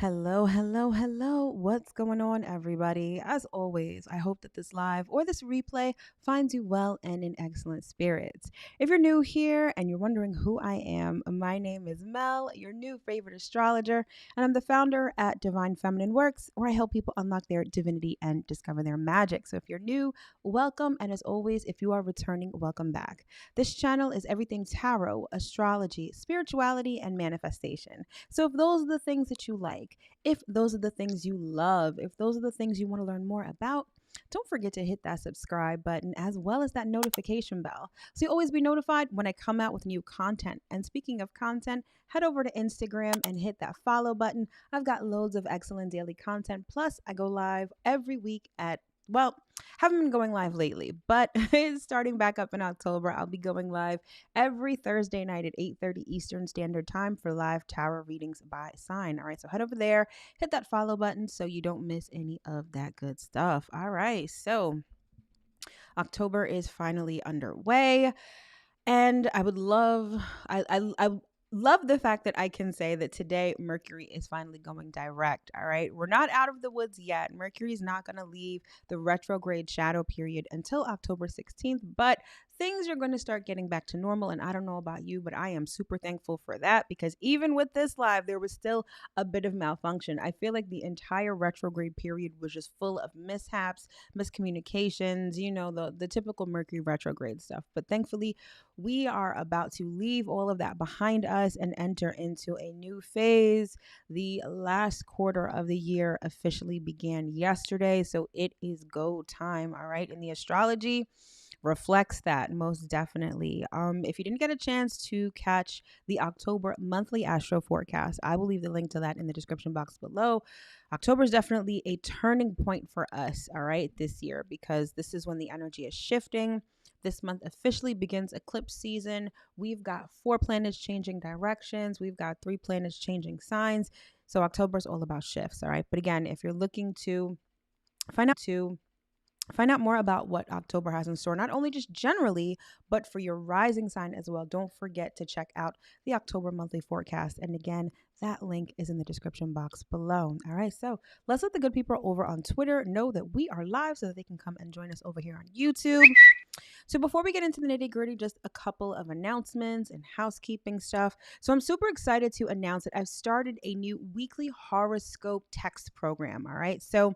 Hello, hello, hello. What's going on, everybody? As always, I hope that this live or this replay finds you well and in excellent spirits. If you're new here and you're wondering who I am, my name is Mel, your new favorite astrologer, and I'm the founder at Divine Feminine Works, where I help people unlock their divinity and discover their magic. So if you're new, welcome. And as always, if you are returning, welcome back. This channel is everything tarot, astrology, spirituality, and manifestation. So if those are the things that you like, if those are the things you love, if those are the things you want to learn more about, don't forget to hit that subscribe button as well as that notification bell so you'll always be notified when I come out with new content. And speaking of content, head over to Instagram and hit that follow button. I've got loads of excellent daily content. Plus, I go live every week at haven't been going live lately, but it's starting back up in October. I'll be going live every Thursday night at 8:30 Eastern Standard Time for live tarot readings by sign. All right, so head over there, hit that follow button so you don't miss any of that good stuff. All right, so October is finally underway. And I love the fact that I can say that today Mercury is finally going direct. All right. We're not out of the woods yet. Mercury is not going to leave the retrograde shadow period until October 16th, but things are going to start getting back to normal. And I don't know about you, but I am super thankful for that because even with this live, there was still a bit of malfunction. I feel like the entire retrograde period was just full of mishaps, miscommunications, the typical Mercury retrograde stuff. But thankfully, we are about to leave all of that behind us and enter into a new phase. The last quarter of the year officially began yesterday, so it is go time, all right? And the astrology reflects that most definitely. If you didn't get a chance to catch the October monthly astro forecast, I will leave the link to that in the description box below. October is definitely a turning point for us, all right, this year, because this is when the energy is shifting. This month officially begins eclipse season. We've got 4 planets changing directions. We've got 3 planets changing signs. So October is all about shifts, all right? But again, if you're looking to find out more about what October has in store, not only just generally, but for your rising sign as well, don't forget to check out the October monthly forecast. And again, that link is in the description box below. All right, so let's let the good people over on Twitter know that we are live so that they can come and join us over here on YouTube. So before we get into the nitty gritty, just a couple of announcements and housekeeping stuff. So I'm super excited to announce that I've started a new weekly horoscope text program. All right, so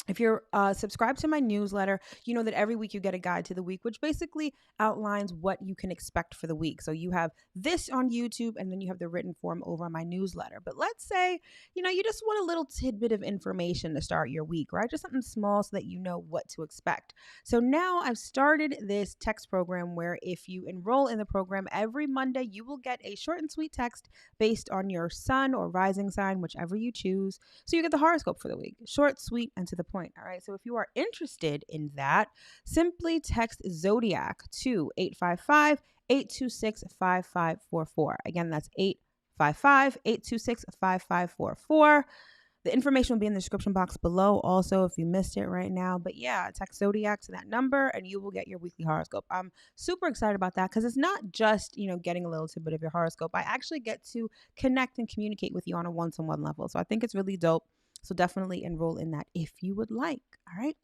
if you're subscribed to my newsletter, you know that every week you get a guide to the week, which basically outlines what you can expect for the week. So you have this on YouTube and then you have the written form over on my newsletter. But let's say, you just want a little tidbit of information to start your week, right? Just something small so that you know what to expect. So now I've started this text program where if you enroll in the program every Monday, you will get a short and sweet text based on your sun or rising sign, whichever you choose. So you get the horoscope for the week, short, sweet, and to the point. All right. So if you are interested in that, simply text ZODIAC to 855-826-5544. Again, that's 855-826-5544. The information will be in the description box below also if you missed it right now. But yeah, text Zodiac to that number and you will get your weekly horoscope. I'm super excited about that because it's not just, getting a little tidbit of your horoscope. I actually get to connect and communicate with you on a one-to-one level. So I think it's really dope. So definitely enroll in that if you would like. All right.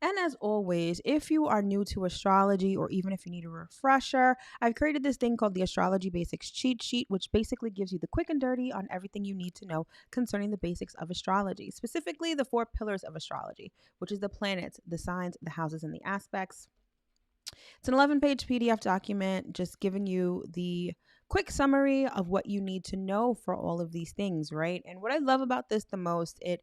And as always, if you are new to astrology or even if you need a refresher, I've created this thing called the Astrology Basics Cheat Sheet, which basically gives you the quick and dirty on everything you need to know concerning the basics of astrology, specifically the 4 pillars of astrology, which is the planets, the signs, the houses, and the aspects. It's an 11-page PDF document just giving you the quick summary of what you need to know for all of these things, right? And what I love about this the most, it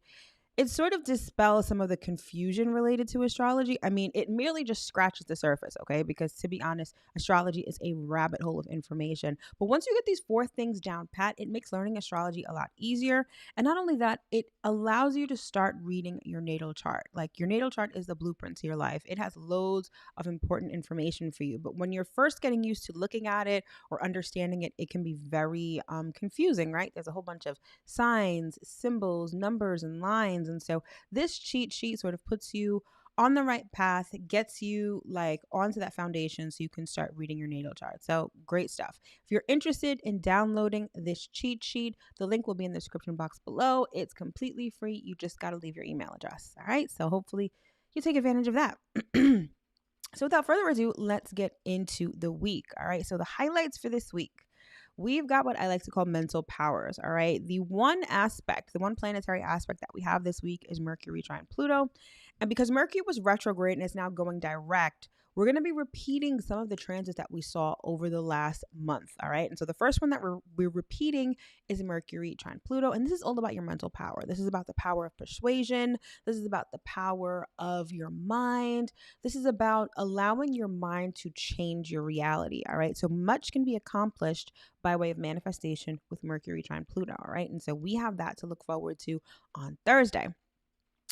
sort of dispels some of the confusion related to astrology. I mean, it merely just scratches the surface, okay? Because to be honest, astrology is a rabbit hole of information. But once you get these 4 things down pat, it makes learning astrology a lot easier. And not only that, it allows you to start reading your natal chart. Like your natal chart is the blueprint to your life. It has loads of important information for you. But when you're first getting used to looking at it or understanding it, it can be very confusing, right? There's a whole bunch of signs, symbols, numbers, and lines. And so this cheat sheet sort of puts you on the right path, gets you like onto that foundation so you can start reading your natal chart. So great stuff. If you're interested in downloading this cheat sheet, the link will be in the description box below. It's completely free. You just got to leave your email address. All right. So hopefully you take advantage of that. So without further ado, let's get into the week. All right. So the highlights for this week. We've got what I like to call mental powers. All right. The one planetary aspect that we have this week is Mercury trine Pluto. And because Mercury was retrograde and is now going direct, we're going to be repeating some of the transits that we saw over the last month. All right. And so the first one that we're repeating is Mercury trine Pluto. And this is all about your mental power. This is about the power of persuasion. This is about the power of your mind. This is about allowing your mind to change your reality. All right. So much can be accomplished by way of manifestation with Mercury trine Pluto. All right. And so we have that to look forward to on Thursday.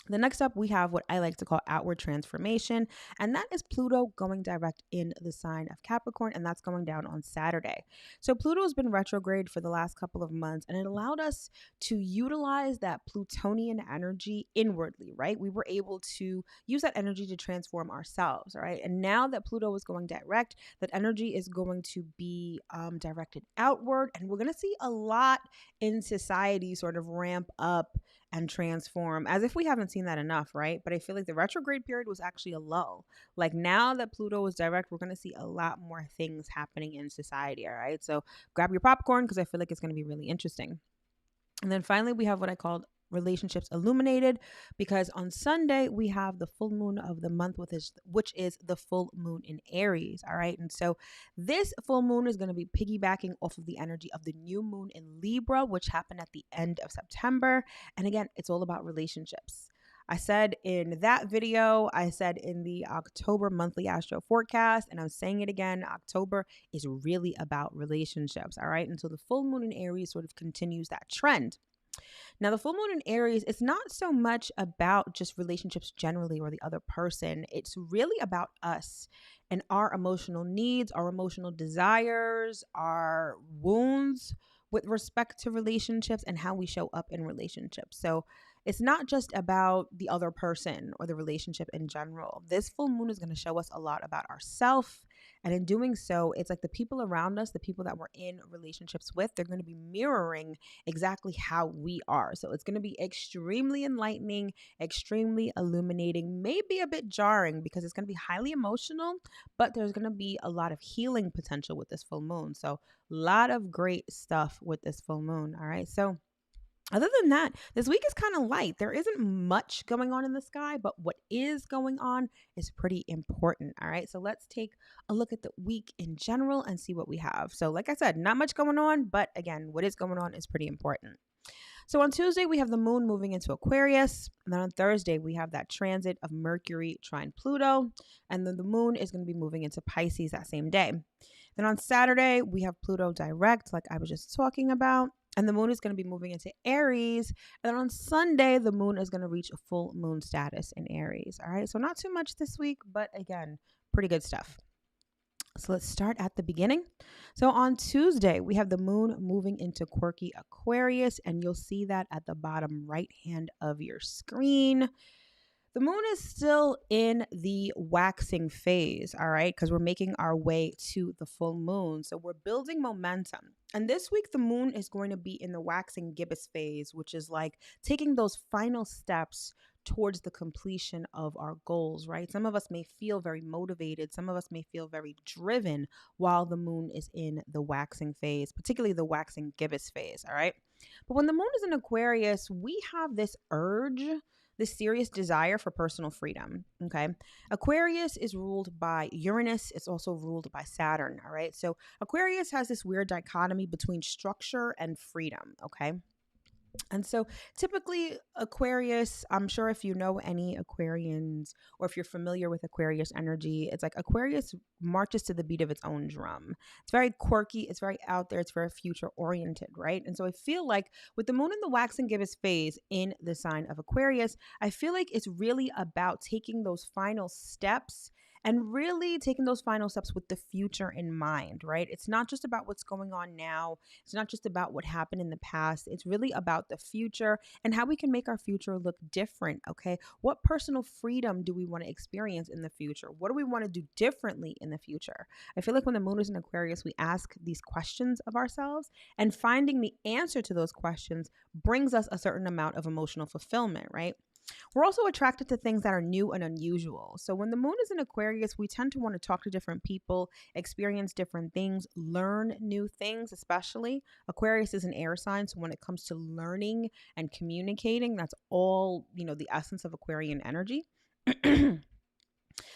The next up, we have what I like to call outward transformation, and that is Pluto going direct in the sign of Capricorn, and that's going down on Saturday. So Pluto has been retrograde for the last couple of months, and it allowed us to utilize that Plutonian energy inwardly, right? We were able to use that energy to transform ourselves, right? And now that Pluto is going direct, that energy is going to be directed outward, and we're going to see a lot in society sort of ramp up and transform, as if we haven't seen that enough, right? But I feel like the retrograde period was actually a lull. Like now that Pluto is direct, we're going to see a lot more things happening in society, all right? So grab your popcorn because I feel like it's going to be really interesting. And then finally, we have what I called relationships illuminated, because on Sunday we have the full moon of the month, which is the full moon in Aries. All right. And so this full moon is going to be piggybacking off of the energy of the new moon in Libra, which happened at the end of September. And again, it's all about relationships. I said in that video, I said in the October monthly astro forecast, and I'm saying it again, October is really about relationships. All right. And so the full moon in Aries sort of continues that trend. Now, the full moon in Aries, it's not so much about just relationships generally or the other person. It's really about us and our emotional needs, our emotional desires, our wounds with respect to relationships and how we show up in relationships. So it's not just about the other person or the relationship in general. This full moon is going to show us a lot about ourselves. And in doing so, it's like the people around us, the people that we're in relationships with, they're going to be mirroring exactly how we are. So it's going to be extremely enlightening, extremely illuminating, maybe a bit jarring because it's going to be highly emotional, but there's going to be a lot of healing potential with this full moon. So a lot of great stuff with this full moon. All right. So other than that, this week is kind of light. There isn't much going on in the sky, but what is going on is pretty important. All right. So let's take a look at the week in general and see what we have. So like I said, not much going on, but again, what is going on is pretty important. So on Tuesday, we have the moon moving into Aquarius. And then on Thursday, we have that transit of Mercury trine Pluto. And then the moon is going to be moving into Pisces that same day. Then on Saturday, we have Pluto direct, like I was just talking about. And the moon is going to be moving into Aries. And then on Sunday, the moon is going to reach a full moon status in Aries. All right. So not too much this week, but again, pretty good stuff. So let's start at the beginning. So on Tuesday, we have the moon moving into quirky Aquarius, and you'll see that at the bottom right hand of your screen. The moon is still in the waxing phase, all right, because we're making our way to the full moon. So we're building momentum. And this week, the moon is going to be in the waxing gibbous phase, which is like taking those final steps towards the completion of our goals, right? Some of us may feel very motivated. Some of us may feel very driven while the moon is in the waxing phase, particularly the waxing gibbous phase, all right? But when the moon is in Aquarius, we have this urge, this serious desire for personal freedom, okay? Aquarius is ruled by Uranus. It's also ruled by Saturn, all right? So Aquarius has this weird dichotomy between structure and freedom, okay? And so typically Aquarius, I'm sure if you know any Aquarians or if you're familiar with Aquarius energy, it's like Aquarius marches to the beat of its own drum. It's very quirky. It's very out there. It's very future oriented, right? And so I feel like with the moon in the waxing gibbous phase in the sign of Aquarius, I feel like it's really about taking those final steps and really taking those final steps with the future in mind, right? It's not just about what's going on now. It's not just about what happened in the past. It's really about the future and how we can make our future look different, okay? What personal freedom do we want to experience in the future? What do we want to do differently in the future? I feel like when the moon is in Aquarius, we ask these questions of ourselves, and finding the answer to those questions brings us a certain amount of emotional fulfillment, right? We're also attracted to things that are new and unusual. So when the moon is in Aquarius, we tend to want to talk to different people, experience different things, learn new things, especially. Aquarius is an air sign. So when it comes to learning and communicating, that's all, the essence of Aquarian energy.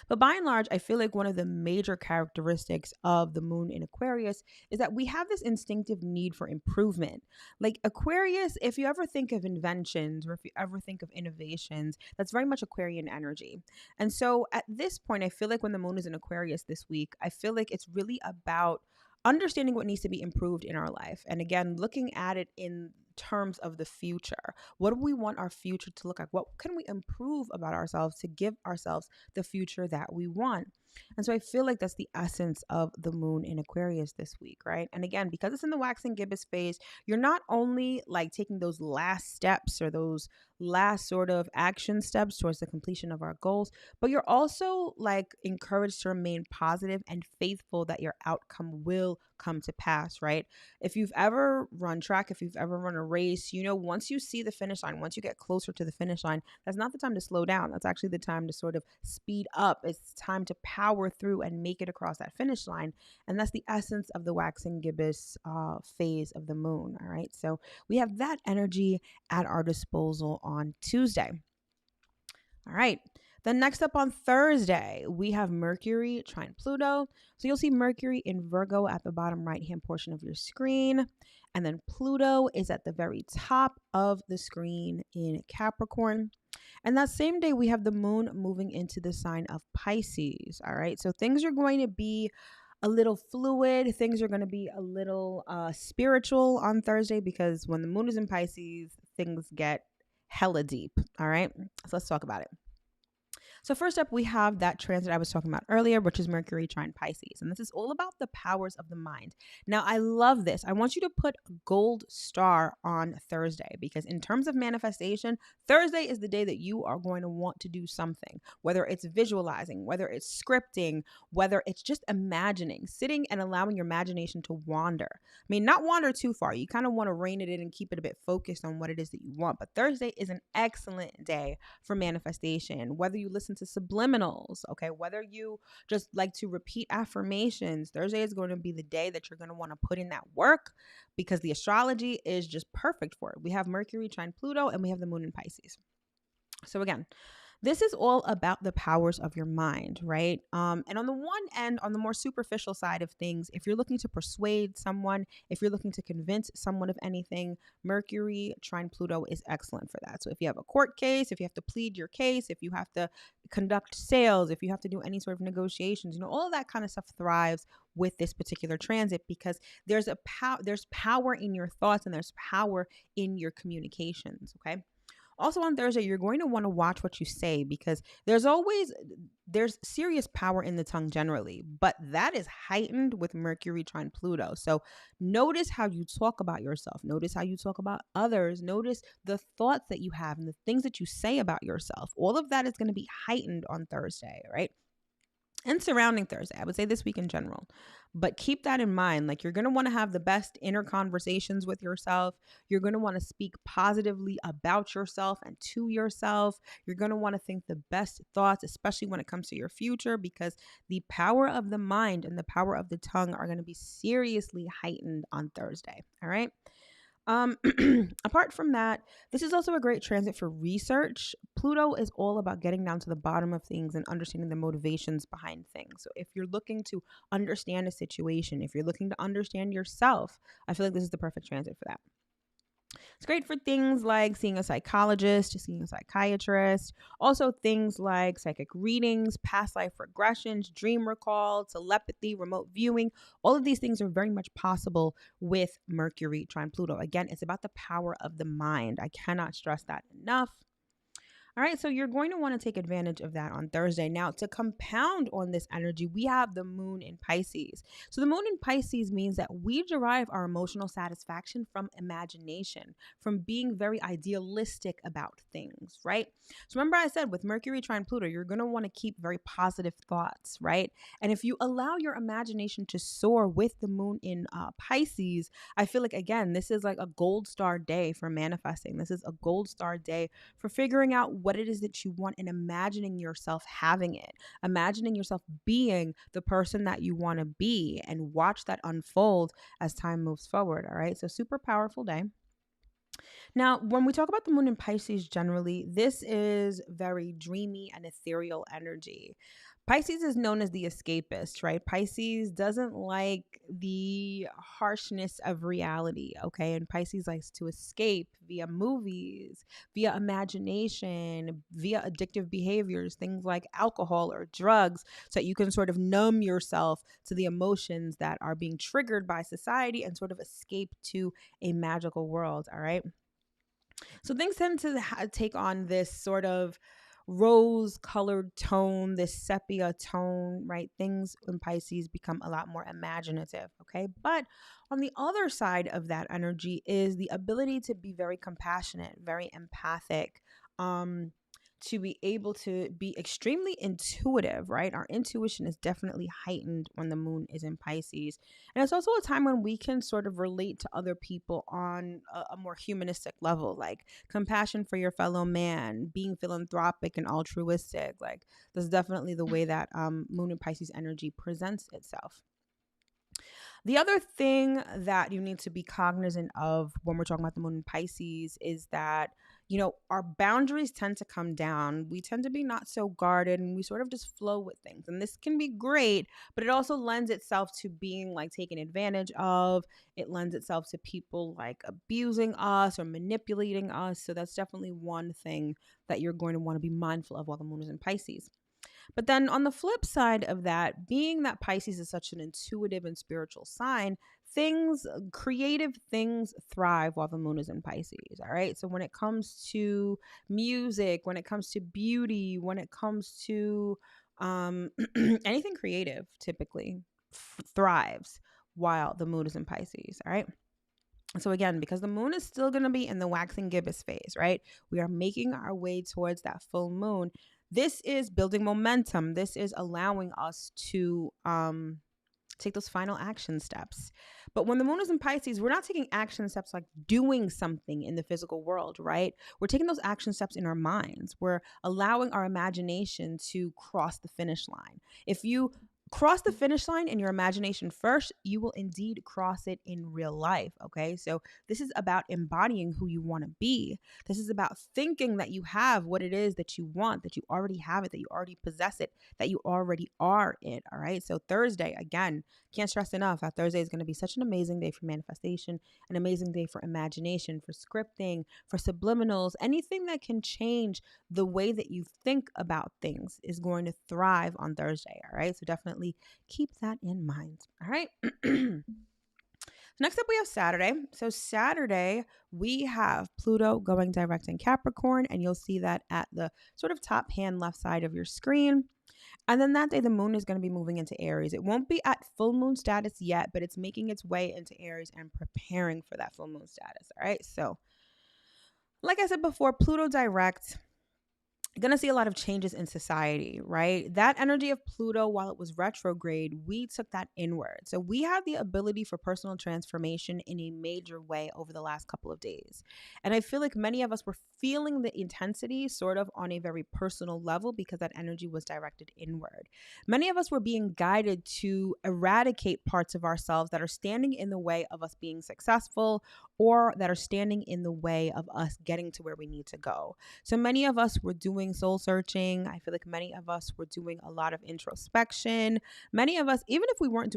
But by and large, I feel like one of the major characteristics of the moon in Aquarius is that we have this instinctive need for improvement. Like Aquarius, if you ever think of inventions or if you ever think of innovations, that's very much Aquarian energy. And so at this point, I feel like when the moon is in Aquarius this week, I feel like it's really about understanding what needs to be improved in our life. And again, looking at it in terms of the future. What do we want our future to look like? What can we improve about ourselves to give ourselves the future that we want? And so I feel like that's the essence of the moon in Aquarius this week, right? And again, because it's in the waxing gibbous phase, you're not only like taking those last steps or those last sort of action steps towards the completion of our goals, but you're also like encouraged to remain positive and faithful that your outcome will come to pass, right? If you've ever run track, if you've ever run a race, once you see the finish line, once you get closer to the finish line, that's not the time to slow down. That's actually the time to sort of speed up. It's time to power through and make it across that finish line. And that's the essence of the waxing gibbous phase of the moon. All right. So we have that energy at our disposal on Tuesday. All right. Then next up on Thursday, we have Mercury trine Pluto. So you'll see Mercury in Virgo at the bottom right-hand portion of your screen. And then Pluto is at the very top of the screen in Capricorn. And that same day, we have the moon moving into the sign of Pisces. All right. So things are going to be a little fluid. Things are going to be a little spiritual on Thursday, because when the moon is in Pisces, things get hella deep. All right. So let's talk about it. So first up, we have that transit I was talking about earlier, which is Mercury trine Pisces. And this is all about the powers of the mind. Now, I love this. I want you to put a gold star on Thursday, because in terms of manifestation, Thursday is the day that you are going to want to do something, whether it's visualizing, whether it's scripting, whether it's just imagining, sitting and allowing your imagination to wander. I mean, not wander too far. You kind of want to rein it in and keep it a bit focused on what it is that you want. But Thursday is an excellent day for manifestation, whether you listen to subliminals, okay, whether you just like to repeat affirmations. Thursday is going to be the day that you're going to want to put in that work, because the astrology is just perfect for it. We have Mercury trine Pluto and we have the moon in Pisces. So again, this is all about the powers of your mind, right? And on the one end, on the more superficial side of things, if you're looking to persuade someone, if you're looking to convince someone of anything, Mercury trine Pluto is excellent for that. So if you have a court case, if you have to plead your case, if you have to conduct sales, if you have to do any sort of negotiations, all of that kind of stuff thrives with this particular transit, because there's power in your thoughts and there's power in your communications, okay? Also on Thursday, you're going to want to watch what you say, because there's serious power in the tongue generally, but that is heightened with Mercury trine Pluto. So notice how you talk about yourself. Notice how you talk about others. Notice the thoughts that you have and the things that you say about yourself. All of that is going to be heightened on Thursday, right? And surrounding Thursday, I would say this week in general. But keep that in mind. Like, you're going to want to have the best inner conversations with yourself. You're going to want to speak positively about yourself and to yourself. You're going to want to think the best thoughts, especially when it comes to your future, because the power of the mind and the power of the tongue are going to be seriously heightened on Thursday. All right. Apart from that, this is also a great transit for research. Pluto is all about getting down to the bottom of things and understanding the motivations behind things. So if you're looking to understand a situation, if you're looking to understand yourself, I feel like this is the perfect transit for that. It's great for things like seeing a psychologist, seeing a psychiatrist, also things like psychic readings, past life regressions, dream recall, telepathy, remote viewing. All of these things are very much possible with Mercury trine Pluto. Again, it's about the power of the mind. I cannot stress that enough. All right, so you're going to want to take advantage of that on Thursday. Now, to compound on this energy, we have the moon in Pisces. So, the moon in Pisces means that we derive our emotional satisfaction from imagination, from being very idealistic about things, right? So, remember, I said with Mercury trine Pluto, you're going to want to keep very positive thoughts, right? And if you allow your imagination to soar with the moon in Pisces, I feel like, again, this is like a gold star day for manifesting. This is a gold star day for figuring out what it is that you want and imagining yourself having it, imagining yourself being the person that you want to be, and watch that unfold as time moves forward. All right. So, super powerful day. Now, when we talk about the moon in Pisces generally, this is very dreamy and ethereal energy. Pisces is known as the escapist, right? Pisces doesn't like the harshness of reality, okay? And Pisces likes to escape via movies, via imagination, via addictive behaviors, things like alcohol or drugs, so that you can sort of numb yourself to the emotions that are being triggered by society and sort of escape to a magical world, all right? So things tend to take on this sort of rose colored tone, this sepia tone, right? Things in Pisces become a lot more imaginative, okay? But on the other side of that energy is the ability to be very compassionate, very empathic, to be able to be extremely intuitive, right? Our intuition is definitely heightened when the moon is in Pisces. And it's also a time when we can sort of relate to other people on a more humanistic level, like compassion for your fellow man, being philanthropic and altruistic. Like, that's definitely the way that moon and Pisces energy presents itself. The other thing that you need to be cognizant of when we're talking about the moon in Pisces is that, our boundaries tend to come down. We tend to be not so guarded and we sort of just flow with things. And this can be great, but it also lends itself to being like taken advantage of. It lends itself to people like abusing us or manipulating us. So that's definitely one thing that you're going to want to be mindful of while the moon is in Pisces. But then on the flip side of that, being that Pisces is such an intuitive and spiritual sign, creative things thrive while the moon is in Pisces. All right. So when it comes to music, when it comes to beauty, when it comes to anything creative, typically thrives while the moon is in Pisces. All right. So again, because the moon is still going to be in the waxing gibbous phase, right? We are making our way towards that full moon. This is building momentum. This is allowing us to take those final action steps. But when the moon is in Pisces, we're not taking action steps like doing something in the physical world, right? We're taking those action steps in our minds. We're allowing our imagination to cross the finish line. If you cross the finish line in your imagination first, you will indeed cross it in real life. Okay. So this is about embodying who you want to be. This is about thinking that you have what it is that you want, that you already have it, that you already possess it, that you already are it. All right. So Thursday, again, can't stress enough that Thursday is going to be such an amazing day for manifestation, an amazing day for imagination, for scripting, for subliminals, anything that can change the way that you think about things is going to thrive on Thursday. All right. So definitely keep that in mind. All right. Next up, we have Saturday. So Saturday, we have Pluto going direct in Capricorn, and you'll see that at the sort of top hand left side of your screen. And then that day, the moon is going to be moving into Aries. It won't be at full moon status yet, but it's making its way into Aries and preparing for that full moon status. All right. So, like I said before, Pluto direct, going to see a lot of changes in society, right? That energy of Pluto, while it was retrograde, we took that inward. So we have the ability for personal transformation in a major way over the last couple of days. And I feel like many of us were feeling the intensity sort of on a very personal level because that energy was directed inward. Many of us were being guided to eradicate parts of ourselves that are standing in the way of us being successful or that are standing in the way of us getting to where we need to go. So many of us were doing soul searching. I feel like many of us were doing a lot of introspection. Many of us, even if we weren't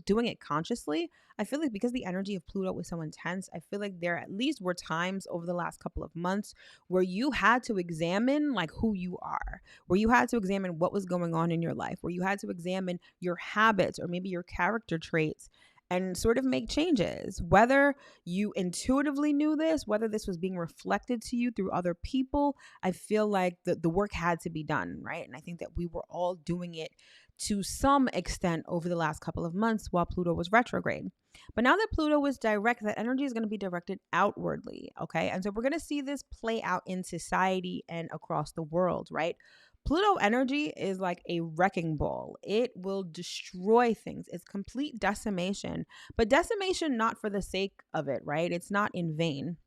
doing it consciously, I feel like because the energy of Pluto was so intense, I feel like there at least were times over the last couple of months where you had to examine like who you are, where you had to examine what was going on in your life, where you had to examine your habits or maybe your character traits and sort of make changes. Whether you intuitively knew this, whether this was being reflected to you through other people, I feel like the work had to be done, right? And I think that we were all doing it to some extent over the last couple of months while Pluto was retrograde. But now that Pluto was direct, that energy is going to be directed outwardly, okay? And so we're going to see this play out in society and across the world, right? Pluto energy is like a wrecking ball. It will destroy things. It's complete decimation, but decimation not for the sake of it, right? It's not in vain.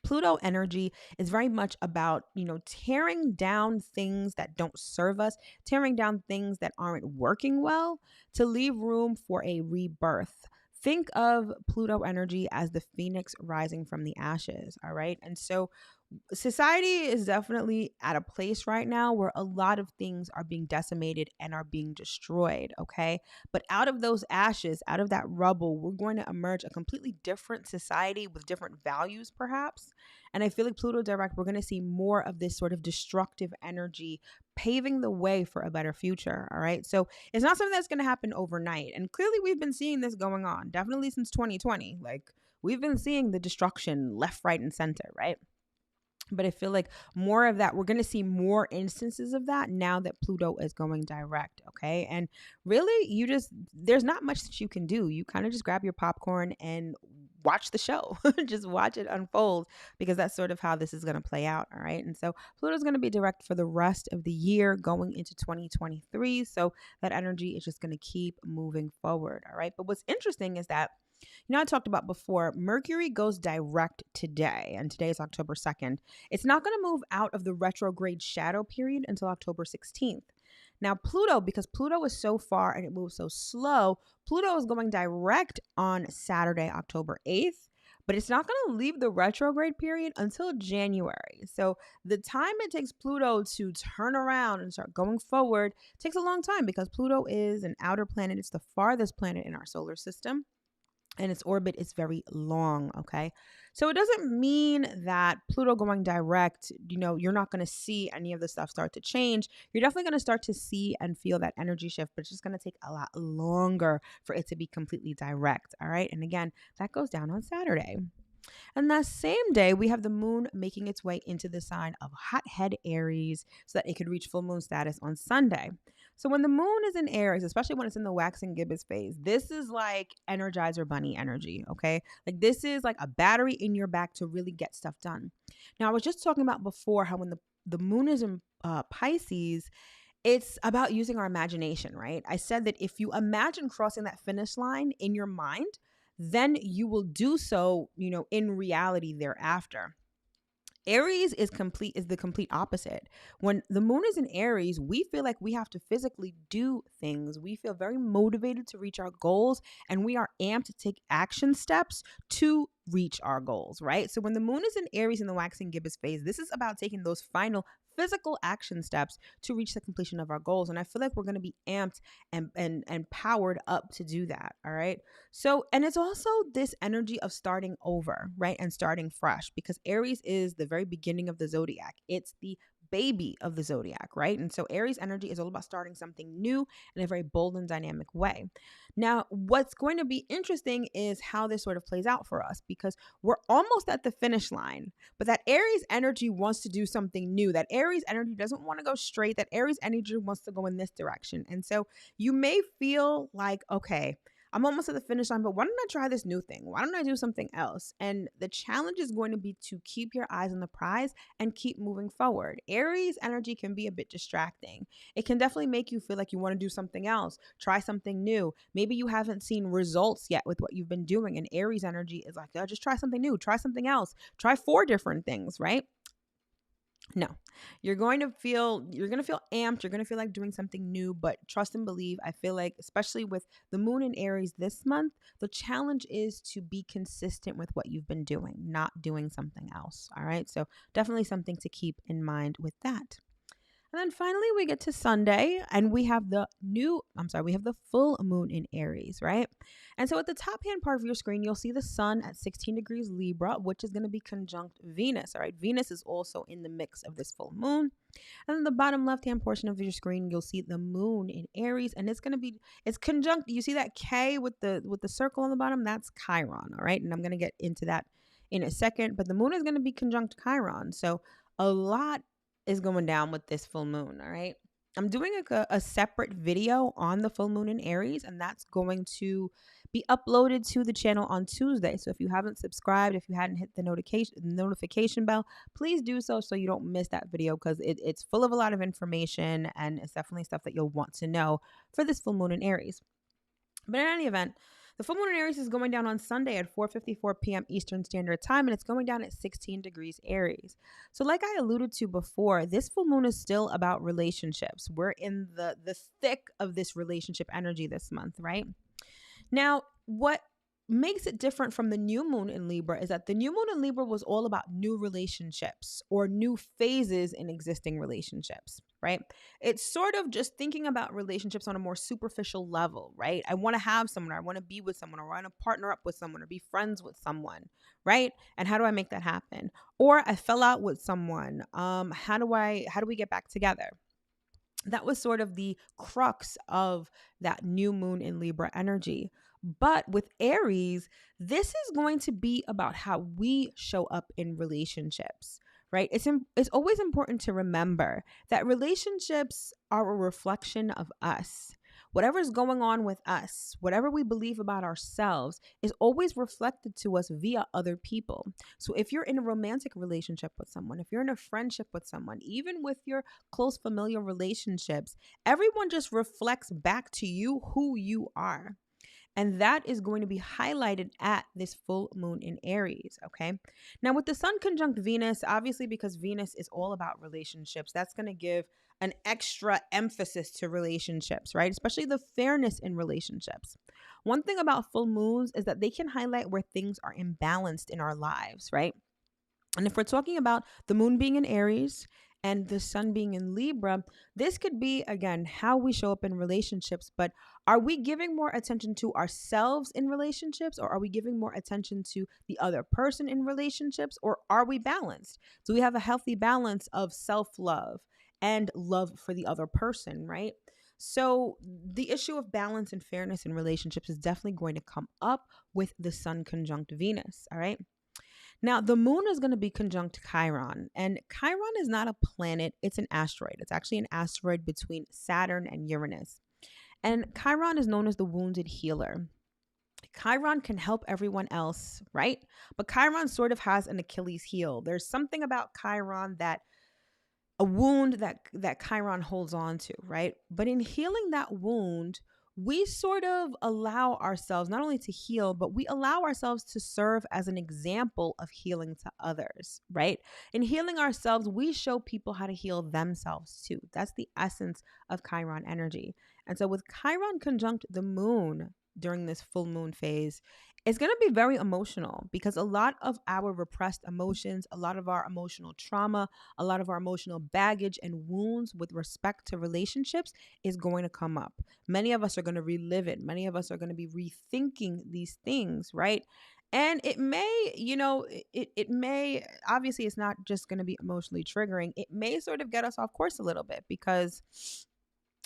Pluto energy is very much about, tearing down things that don't serve us, tearing down things that aren't working well to leave room for a rebirth. Think of Pluto energy as the phoenix rising from the ashes, all right? And so society is definitely at a place right now where a lot of things are being decimated and are being destroyed, okay? But out of those ashes, out of that rubble, we're going to emerge a completely different society with different values, perhaps. And I feel like Pluto direct, we're going to see more of this sort of destructive energy paving the way for a better future, all right? So it's not something that's going to happen overnight. And clearly we've been seeing this going on, definitely since 2020. Like, we've been seeing the destruction left, right, and center, right? But I feel like more of that, we're going to see more instances of that now that Pluto is going direct. Okay. And really, there's not much that you can do. You kind of just grab your popcorn and watch the show, just watch it unfold, because that's sort of how this is going to play out. All right. And so Pluto's going to be direct for the rest of the year going into 2023. So that energy is just going to keep moving forward. All right. But what's interesting is that, I talked about before, Mercury goes direct today, and today is October 2nd. It's not going to move out of the retrograde shadow period until October 16th. Now, Pluto, because Pluto is so far and it moves so slow, Pluto is going direct on Saturday, October 8th, but it's not going to leave the retrograde period until January. So the time it takes Pluto to turn around and start going forward takes a long time, because Pluto is an outer planet. It's the farthest planet in our solar system, and its orbit is very long, okay? So it doesn't mean that Pluto going direct, you're not going to see any of the stuff start to change. You're definitely going to start to see and feel that energy shift, but it's just going to take a lot longer for it to be completely direct, all right? And again, that goes down on Saturday. And that same day, we have the moon making its way into the sign of hothead Aries so that it could reach full moon status on Sunday. So when the moon is in Aries, especially when it's in the waxing gibbous phase, this is like Energizer Bunny energy, okay? Like, this is like a battery in your back to really get stuff done. Now, I was just talking about before how when the moon is in Pisces, it's about using our imagination, right? I said that if you imagine crossing that finish line in your mind, then you will do so, in reality thereafter. Aries is the complete opposite. When the moon is in Aries, we feel like we have to physically do things. We feel very motivated to reach our goals, and we are amped to take action steps to reach our goals, right? So when the moon is in Aries in the waxing gibbous phase, this is about taking those final physical action steps to reach the completion of our goals. And I feel like we're going to be amped and powered up to do that. All right. So, and it's also this energy of starting over, right? And starting fresh, because Aries is the very beginning of the zodiac. It's the baby of the zodiac, right? And so Aries energy is all about starting something new in a very bold and dynamic way. Now, what's going to be interesting is how this sort of plays out for us, because we're almost at the finish line, but that Aries energy wants to do something new. That Aries energy doesn't want to go straight. That Aries energy wants to go in this direction. And so you may feel like, okay, I'm almost at the finish line, but why don't I try this new thing? Why don't I do something else? And the challenge is going to be to keep your eyes on the prize and keep moving forward. Aries energy can be a bit distracting. It can definitely make you feel like you want to do something else, try something new. Maybe you haven't seen results yet with what you've been doing. And Aries energy is like, oh, just try something new, try something else, try 4 different things, right? No, you're going to feel amped. You're going to feel like doing something new, but trust and believe. I feel like, especially with the moon in Aries this month, the challenge is to be consistent with what you've been doing, not doing something else. All right. So definitely something to keep in mind with that. And then finally we get to Sunday and we have we have the full moon in Aries, right? And so at the top hand part of your screen, you'll see the sun at 16 degrees Libra, which is going to be conjunct Venus, all right? Venus is also in the mix of this full moon. And then the bottom left hand portion of your screen, you'll see the moon in Aries, and it's conjunct. You see that K with the circle on the bottom? That's Chiron, all right? And I'm going to get into that in a second, but the moon is going to be conjunct Chiron. So a lot is going down with this full moon, all right? I'm doing a separate video on the full moon in Aries, and that's going to be uploaded to the channel on Tuesday. So if you haven't subscribed, if you hadn't hit the notification bell, please do so you don't miss that video, because it's full of a lot of information, and it's definitely stuff that you'll want to know for this full moon in Aries. But in any event, the full moon in Aries is going down on Sunday at 4:54 p.m. Eastern Standard Time, and it's going down at 16 degrees Aries. So like I alluded to before, this full moon is still about relationships. We're in the thick of this relationship energy this month, right? Now, what makes it different from the new moon in Libra is that the new moon in Libra was all about new relationships or new phases in existing relationships, right? It's sort of just thinking about relationships on a more superficial level, right? I want to have someone, or I want to be with someone, or I want to partner up with someone, or be friends with someone, right? And how do I make that happen? Or I fell out with someone. How do we get back together? That was sort of the crux of that new moon in Libra energy. But with Aries, this is going to be about how we show up in relationships, right? It's always important to remember that relationships are a reflection of us. Whatever's going on with us, whatever we believe about ourselves, is always reflected to us via other people. So if you're in a romantic relationship with someone, if you're in a friendship with someone, even with your close familial relationships, everyone just reflects back to you who you are. And that is going to be highlighted at this full moon in Aries, okay? Now, with the sun conjunct Venus, obviously because Venus is all about relationships, that's going to give an extra emphasis to relationships, right? Especially the fairness in relationships. One thing about full moons is that they can highlight where things are imbalanced in our lives, right? And if we're talking about the moon being in Aries and the sun being in Libra, this could be, again, how we show up in relationships. But are we giving more attention to ourselves in relationships, or are we giving more attention to the other person in relationships, or are we balanced? Do we have a healthy balance of self-love and love for the other person, right? So the issue of balance and fairness in relationships is definitely going to come up with the sun conjunct Venus, all right? Now, the moon is going to be conjunct Chiron, and Chiron is not a planet, it's an asteroid. It's actually an asteroid between Saturn and Uranus. And Chiron is known as the wounded healer. Chiron can help everyone else, right? But Chiron sort of has an Achilles heel. There's something about Chiron, that a wound that Chiron holds on to, right? But in healing that wound, we sort of allow ourselves not only to heal, but we allow ourselves to serve as an example of healing to others, right? In healing ourselves, we show people how to heal themselves too. That's the essence of Chiron energy. And so with Chiron conjunct the moon during this full moon phase, it's going to be very emotional, because a lot of our repressed emotions, a lot of our emotional trauma, a lot of our emotional baggage and wounds with respect to relationships is going to come up. Many of us are going to relive it. Many of us are going to be rethinking these things, right? And it may, it may, obviously it's not just going to be emotionally triggering. It may sort of get us off course a little bit, because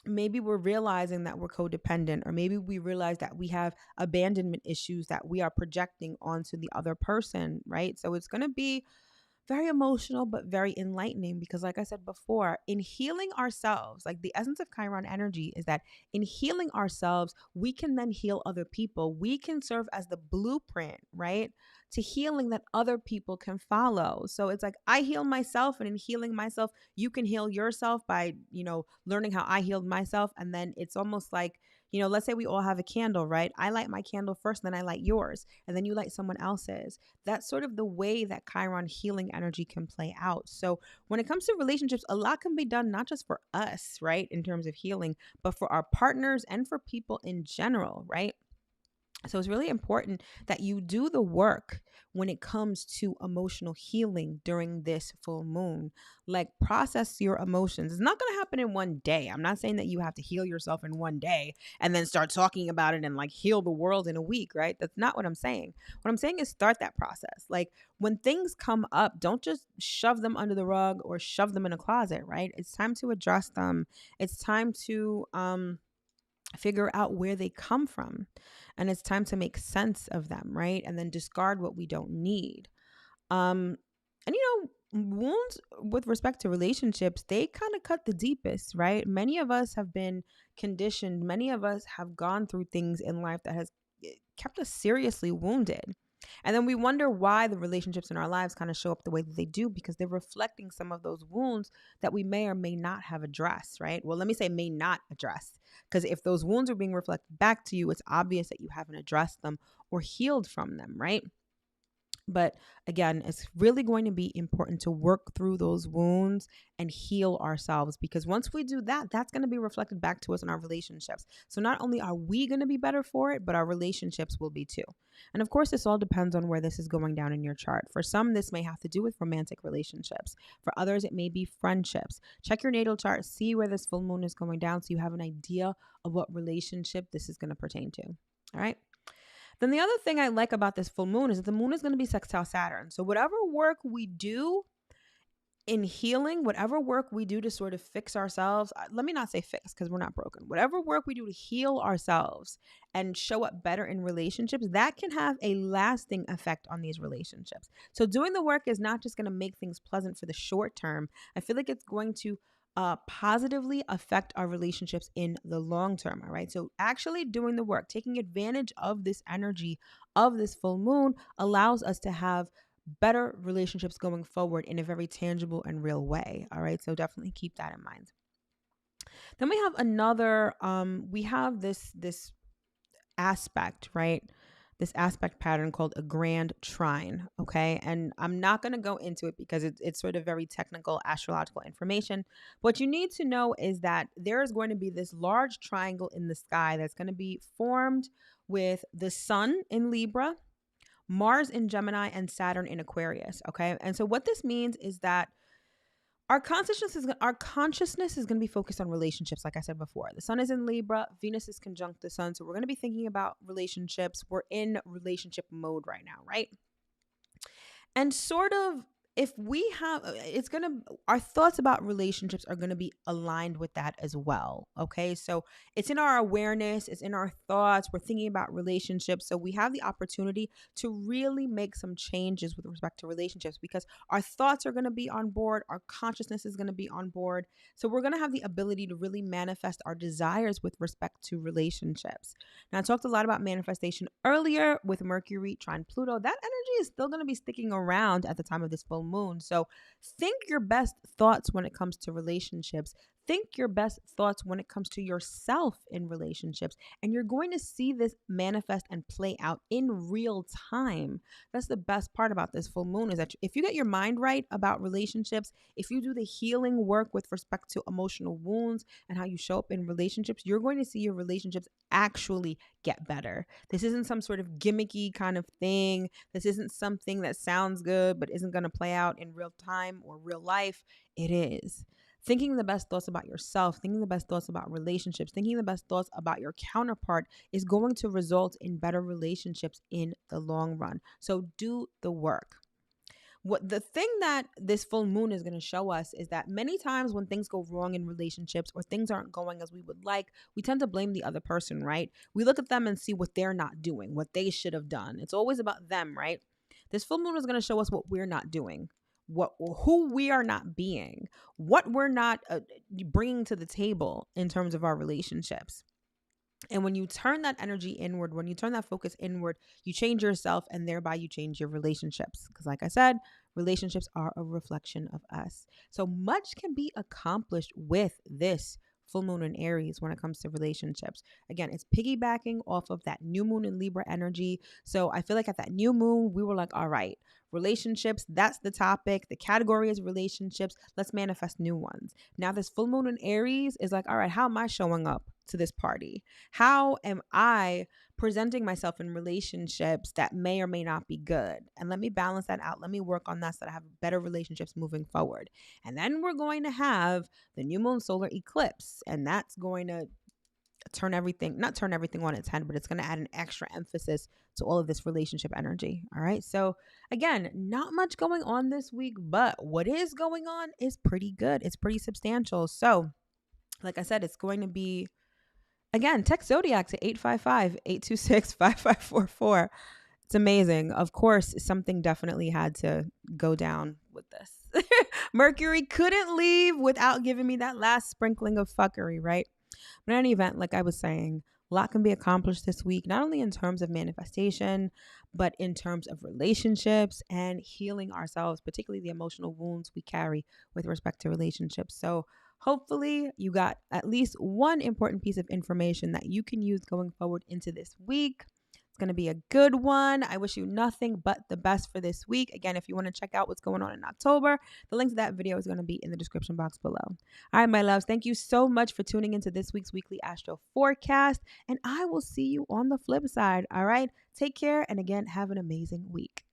maybe we're realizing that we're codependent, or maybe we realize that we have abandonment issues that we are projecting onto the other person, right? So it's going to be very emotional, but very enlightening, because like I said before, in healing ourselves, like the essence of Chiron energy is that in healing ourselves, we can then heal other people. We can serve as the blueprint, right, to healing that other people can follow. So it's like I heal myself, and in healing myself, you can heal yourself by, learning how I healed myself. And then it's almost like, let's say we all have a candle, right? I light my candle first, then I light yours, and then you light someone else's. That's sort of the way that Chiron healing energy can play out. So when it comes to relationships, a lot can be done, not just for us, right, in terms of healing, but for our partners and for people in general, right? So it's really important that you do the work when it comes to emotional healing during this full moon. Like, process your emotions. It's not going to happen in one day. I'm not saying that you have to heal yourself in one day and then start talking about it and like heal the world in a week, right? That's not what I'm saying. What I'm saying is start that process. Like, when things come up, don't just shove them under the rug or shove them in a closet, right? It's time to address them. It's time to figure out where they come from, and it's time to make sense of them, right? And then discard what we don't need. um and wounds with respect to relationships, they kind of cut the deepest, right? Many of us have been conditioned, many of us have gone through things in life that has kept us seriously wounded. And then we wonder why the relationships in our lives kind of show up the way that they do, because they're reflecting some of those wounds that we may or may not have addressed, right? Well, let me say may not address, because if those wounds are being reflected back to you, it's obvious that you haven't addressed them or healed from them, right? But again, it's really going to be important to work through those wounds and heal ourselves, because once we do that, that's going to be reflected back to us in our relationships. So not only are we going to be better for it, but our relationships will be too. And of course, this all depends on where this is going down in your chart. For some, this may have to do with romantic relationships. For others, it may be friendships. Check your natal chart, see where this full moon is going down so you have an idea of what relationship this is going to pertain to. All right. Then the other thing I like about this full moon is that the moon is going to be sextile Saturn. So whatever work we do in healing, whatever work we do to sort of fix ourselves, let me not say fix because we're not broken. Whatever work we do to heal ourselves and show up better in relationships, that can have a lasting effect on these relationships. So doing the work is not just going to make things pleasant for the short term. I feel like it's going to positively affect our relationships in the long term. All right. So actually doing the work, taking advantage of this energy of this full moon, allows us to have better relationships going forward in a very tangible and real way. All right. So definitely keep that in mind. Then we have another, we have this aspect, right? This aspect pattern called a grand trine. Okay. And I'm not going to go into it because it's sort of very technical astrological information. What you need to know is that there is going to be this large triangle in the sky that's going to be formed with the sun in Libra, Mars in Gemini, and Saturn in Aquarius. Okay. And so what this means is that our consciousness is going to be focused on relationships. Like I said before, the sun is in Libra, Venus is conjunct the sun. So we're going to be thinking about relationships. We're in relationship mode right now, right? And sort of, if we have, our thoughts about relationships are going to be aligned with that as well. Okay. So it's in our awareness, it's in our thoughts. We're thinking about relationships. So we have the opportunity to really make some changes with respect to relationships, because our thoughts are going to be on board. Our consciousness is going to be on board. So we're going to have the ability to really manifest our desires with respect to relationships. Now, I talked a lot about manifestation earlier with Mercury, Trine, Pluto. That energy is still going to be sticking around at the time of this full moon. So think your best thoughts when it comes to relationships. Think your best thoughts when it comes to yourself in relationships. And you're going to see this manifest and play out in real time. That's the best part about this full moon, is that if you get your mind right about relationships, if you do the healing work with respect to emotional wounds and how you show up in relationships, you're going to see your relationships actually get better. This isn't some sort of gimmicky kind of thing. This isn't something that sounds good but isn't going to play out in real time or real life. It is. Thinking the best thoughts about yourself, thinking the best thoughts about relationships, thinking the best thoughts about your counterpart is going to result in better relationships in the long run. So do the work. What the thing that this full moon is going to show us is that many times when things go wrong in relationships or things aren't going as we would like, we tend to blame the other person, right? We look at them and see what they're not doing, what they should have done. It's always about them, right? This full moon is going to show us what we're not doing, who we are not being, what we're not bringing to the table in terms of our relationships. And when you turn that energy inward, when you turn that focus inward, you change yourself, and thereby you change your relationships. Because like I said, relationships are a reflection of us. So much can be accomplished with this full moon in Aries when it comes to relationships. Again, it's piggybacking off of that new moon in Libra energy. So I feel like at that new moon, we were like, all right, relationships, that's the topic. The category is relationships. Let's manifest new ones. Now this full moon in Aries is like, all right, how am I showing up to this party? How am I presenting myself in relationships that may or may not be good? And let me balance that out. Let me work on that so that I have better relationships moving forward. And then we're going to have the new moon solar eclipse, and that's going to not turn everything on its head, but it's going to add an extra emphasis to all of this relationship energy. All right. So again, not much going on this week, but what is going on is pretty good. It's pretty substantial. So like I said, it's going to be, again, text Zodiac to 855-826-5544. It's amazing. Of course, something definitely had to go down with this. Mercury couldn't leave without giving me that last sprinkling of fuckery, right? But in any event, like I was saying, a lot can be accomplished this week, not only in terms of manifestation, but in terms of relationships and healing ourselves, particularly the emotional wounds we carry with respect to relationships. So hopefully you got at least one important piece of information that you can use going forward into this week. It's going to be a good one. I wish you nothing but the best for this week. Again, if you want to check out what's going on in October, the link to that video is going to be in the description box below. All right, my loves, thank you so much for tuning into this week's weekly astro forecast, and I will see you on the flip side. All right, take care, and again, have an amazing week.